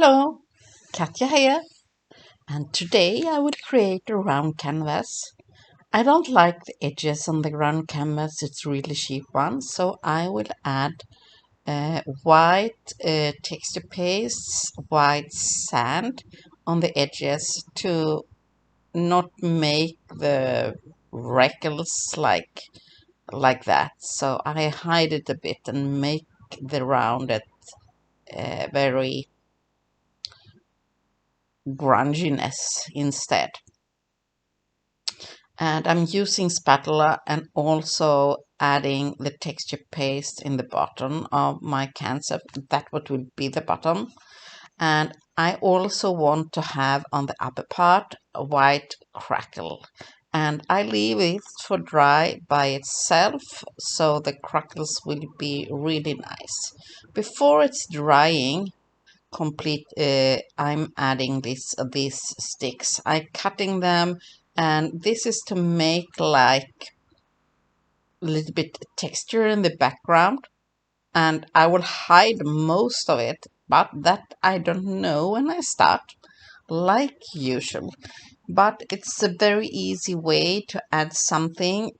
Hello, Katja here, and today I will create a round canvas. I don't like the edges on the round canvas, it's really cheap one, so I will add white texture paste, white sand on the edges to not make the wrinkles like that. So I hide it a bit and make the rounded very grunginess instead. And I'm using spatula and also adding the texture paste in the bottom of my cancer. That what will be the bottom. And I also want to have on the upper part a white crackle. And I leave it for dry by itself so the crackles will be really nice. Before it's drying complete, I'm adding these sticks. I'm cutting them, and this is to make like a little bit texture in the background, and I will hide most of it, but that I don't know when I start, like usual. But it's a very easy way to add something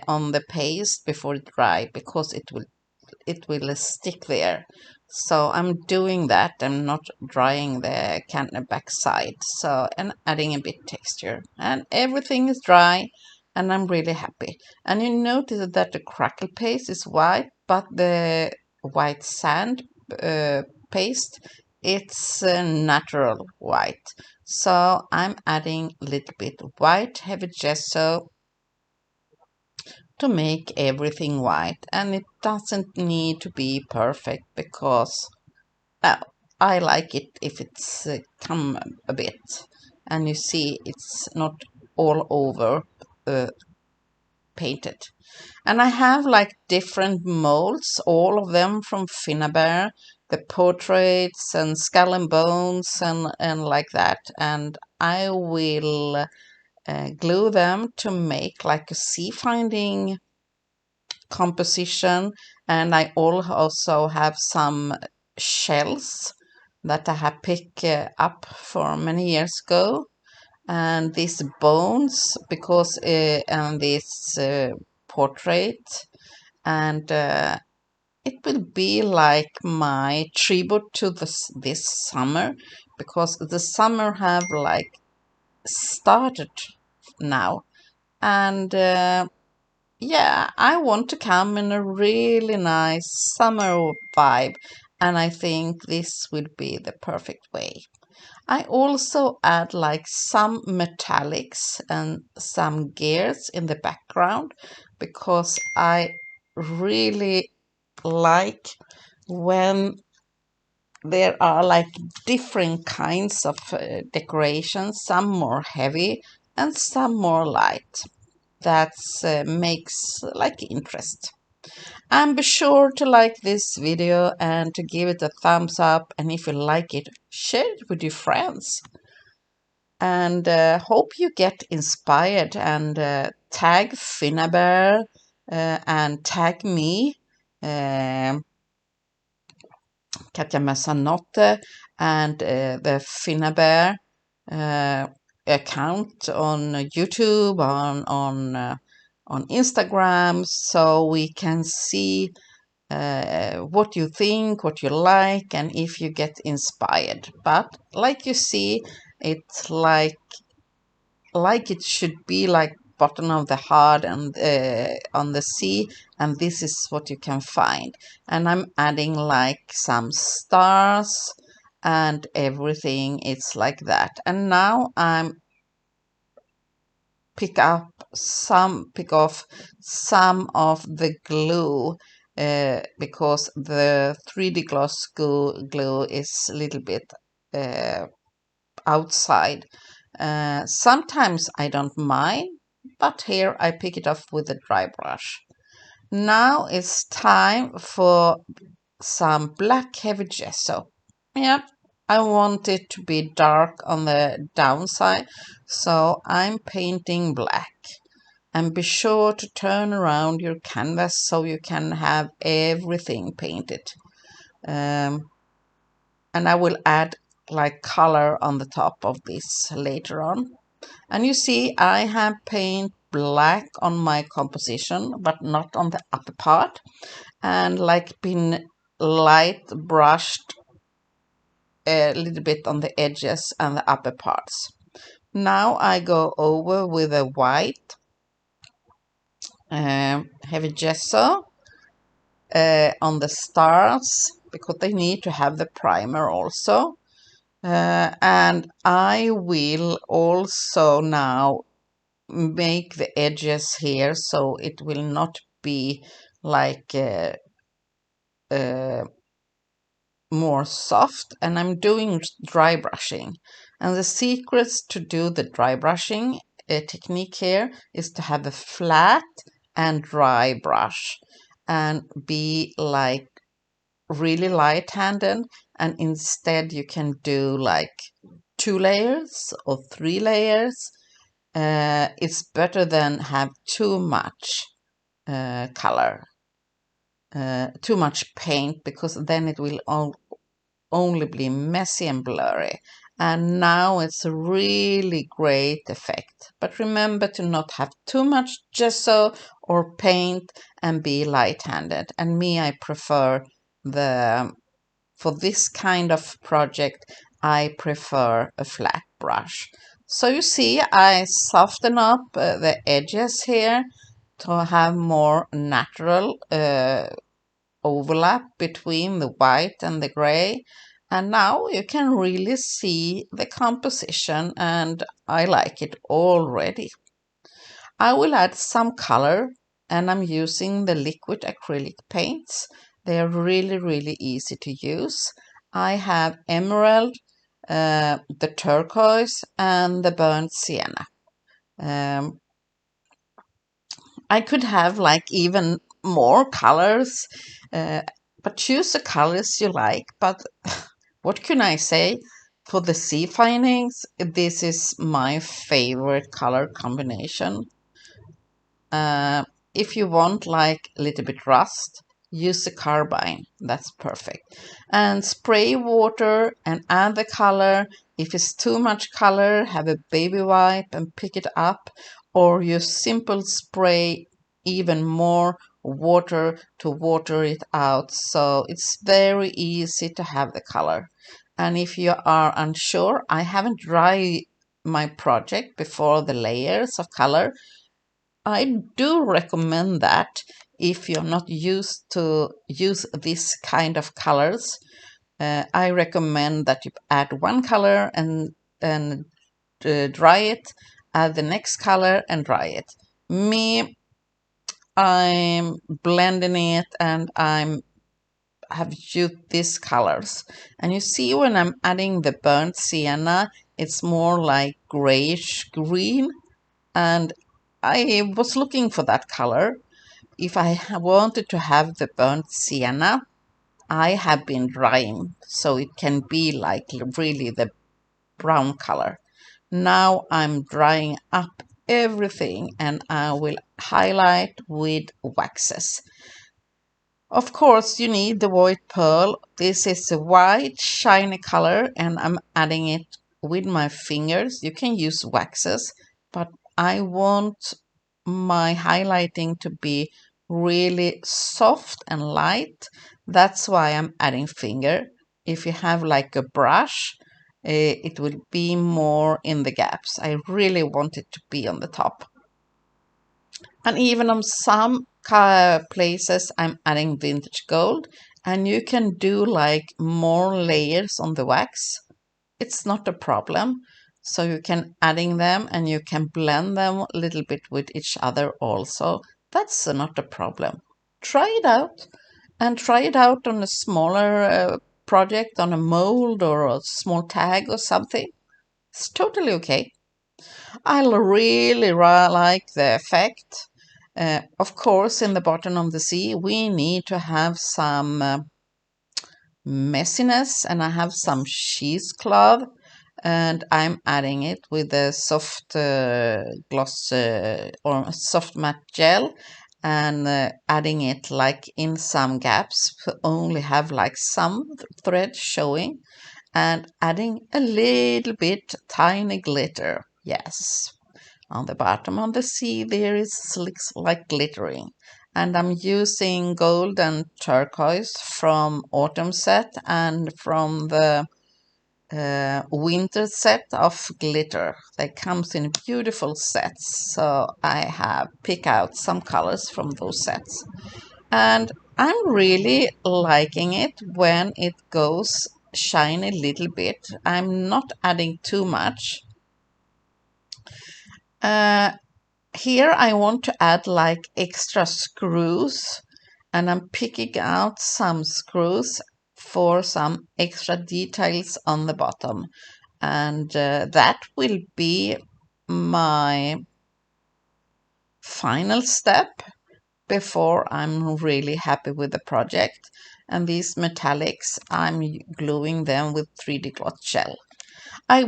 on the paste before it dry, because it will stick there. So I'm doing that. I'm not drying the can backside. So, and adding a bit texture, and everything is dry, and I'm really happy. And you notice that the crackle paste is white, but the white sand paste, it's natural white. So I'm adding a little bit white heavy gesso to make everything white, and it doesn't need to be perfect because well, I like it if it's come a bit, and you see it's not all over painted. And I have like different molds, all of them from Finnabair, the portraits and skull and bones and like that, and I will glue them to make like a Seafinding composition. And I also have some shells that I have picked up for many years ago, and these bones because and this portrait, and it will be like my tribute to this summer, because the summer have like started now, and yeah, I want to come in a really nice summer vibe, and I think this would be the perfect way. I also add like some metallics and some gears in the background, because I really like when there are like different kinds of decorations, some more heavy and some more light. That makes like interest. And be sure to like this video and to give it a thumbs up, and if you like it, share it with your friends. And hope you get inspired, and tag Finnabair and tag me, Katja Massanotte, and the Finnabair account on YouTube, on Instagram, so we can see what you think, what you like, and if you get inspired. But like you see, it's like it should be like bottom of the heart and on the sea, and this is what you can find. And I'm adding like some stars and everything, it's like that. And now I'm pick off some of the glue, because the 3D gloss glue is a little bit outside. Sometimes I don't mind, but here I pick it off with a dry brush. Now it's time for some black heavy gesso. Yep, I want it to be dark on the downside, so I'm painting black. And be sure to turn around your canvas so you can have everything painted. And I will add like color on the top of this later on. And you see I have paint black on my composition, but not on the upper part, and like been light brushed a little bit on the edges and the upper parts. Now I go over with a white heavy gesso on the stars, because they need to have the primer also. And I will also now make the edges here so it will not be like more soft, and I'm doing dry brushing. And the secrets to do the dry brushing technique here is to have a flat and dry brush and be like really light-handed, and instead you can do like 2 layers or 3 layers. It's better than have too much color, too much paint, because then it will only be messy and blurry. And now it's a really great effect. But remember to not have too much gesso or paint and be light-handed. And me, I prefer for this kind of project, I prefer a flat brush. So you see, I soften up the edges here to have more natural overlap between the white and the gray. And now you can really see the composition, and I like it already. I will add some color, and I'm using the liquid acrylic paints. They are really, really easy to use. I have emerald, the turquoise, and the burnt sienna. I could have like even more colors, but choose the colors you like. But what can I say? For the Seafindings, this is my favorite color combination. If you want like a little bit rust, use the carbine. That's perfect. And spray water and add the color. If it's too much color, have a baby wipe and pick it up, or you simple spray even more water to water it out. So it's very easy to have the color. And if you are unsure, I haven't dried my project before the layers of color. I do recommend that if you're not used to use this kind of colors. I recommend that you add one color and dry it, add the next color and dry it. Me, I'm blending it and I have used these colors. And you see when I'm adding the burnt sienna, it's more like grayish green, and I was looking for that color. If I wanted to have the burnt sienna, I have been drying so it can be like really the brown color. Now I'm drying up everything, and I will highlight with waxes. Of course, you need the white pearl. This is a white shiny color, and I'm adding it with my fingers. You can use waxes, but I want my highlighting to be really soft and light. That's why I'm adding finger. If you have like a brush, it will be more in the gaps. I really want it to be on the top. And even on some places, I'm adding vintage gold, and you can do like more layers on the wax. It's not a problem. So you can adding them and you can blend them a little bit with each other also. That's not a problem. Try it out, and try it out on a smaller project, on a mold or a small tag or something. It's totally okay. I really like the effect. Of course, in the bottom of the sea, we need to have some messiness, and I have some cheesecloth, and I'm adding it with a soft gloss or soft matte gel, and adding it like in some gaps to only have like some thread showing. and adding a little bit tiny glitter. Yes, on the bottom of the sea there looks like glittering. And I'm using gold and turquoise from autumn set and from the winter set of glitter. They comes in beautiful sets, so I have picked out some colors from those sets. And I'm really liking it when it goes shiny a little bit. I'm not adding too much. Uh, Here I want to add like extra screws, and I'm picking out some screws for some extra details on the bottom. And that will be my final step before I'm really happy with the project. And these metallics, I'm gluing them with 3D cloth gel. I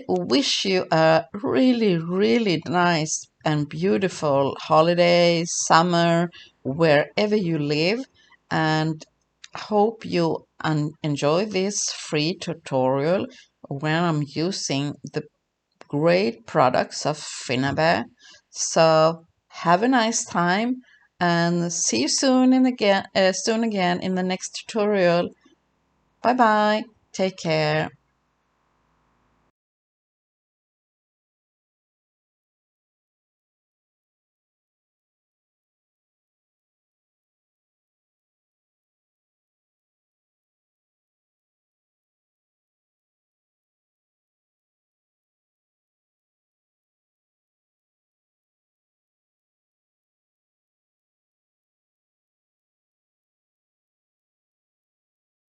wish you a really, really nice and beautiful holiday, summer, wherever you live, and hope you enjoy this free tutorial where I'm using the great products of Finnabair. So have a nice time and see you soon again in the next tutorial. Bye bye. Take care.